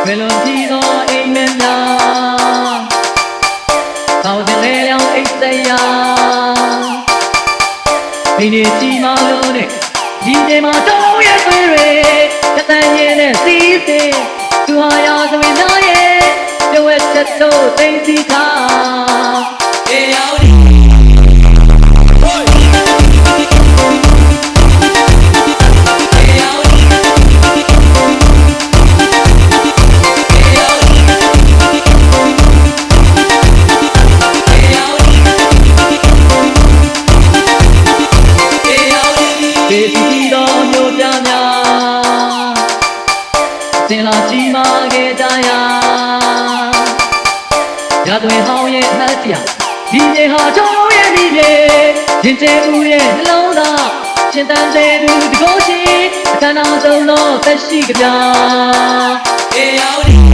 ဘယ်လိုကြည့်တော့အိမ်မက်များသောင်းစင်လေးရောင်အိတ်စရာဒီနေ့ကြည့်မလို့နဲ့ဒီချိန်မှာတော့ရဲ့သွေးတွေတသန်ရင်နဲ့စီးစင်သူဟာရာဇဝင်များရဲ့တဝက်ချက်တို့သိသိထားအေးရောက်ဒီဒီတော်မျိုးပြများစင်လာကြီးမာခဲ့ကြရာရသွင်းဟောင်းရဲ့အစရာဒီနေဟာချုံရဲ့ဒီပြေရင်ကျဲမှုရဲ့နှလုံးသားရှင်တန်တဲ့သူတကောရှိအခမ်းအနားဆုံးတော့သက်ရှိကြပြအေးရောက်ဒီ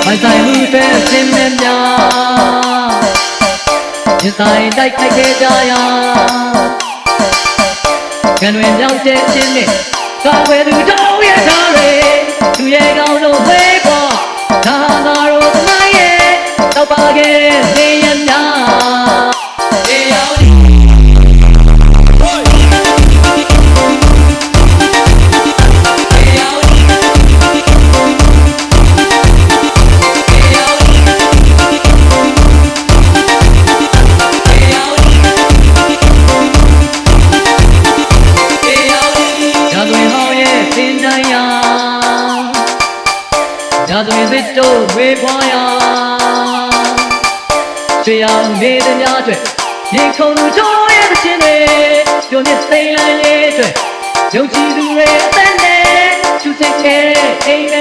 မိုင်းဆိုင်မှုပဲစင်မြများဒီဆိုင်တိုက်ခိုက်ခဲ့ကြရာကန်ဝင်ပြောင်းကျဲခြင်းနဲ့ကာဝယ်သူတော်ရဲ့သားတွေသူရဲ့ကောင်းလို့ဝေးပေါ်ဒါသာတို့သမိုင်းရဲ့တောက်ပါခဲ့တဲ့နေရများအေးရောက်ရာသွင်းစစ်တို့ဝေဖွာရာဆွေအောင်နေတဲ့များအတွက်ရေခုံသူချိုးရဲ့ခြင်းတွေပြိုမြစ်သိမ်းလိုက်ရဲ့အတွက်ယုံကြည်သူတွေအသက်နဲ့ချူစိတ်ခဲအိမ်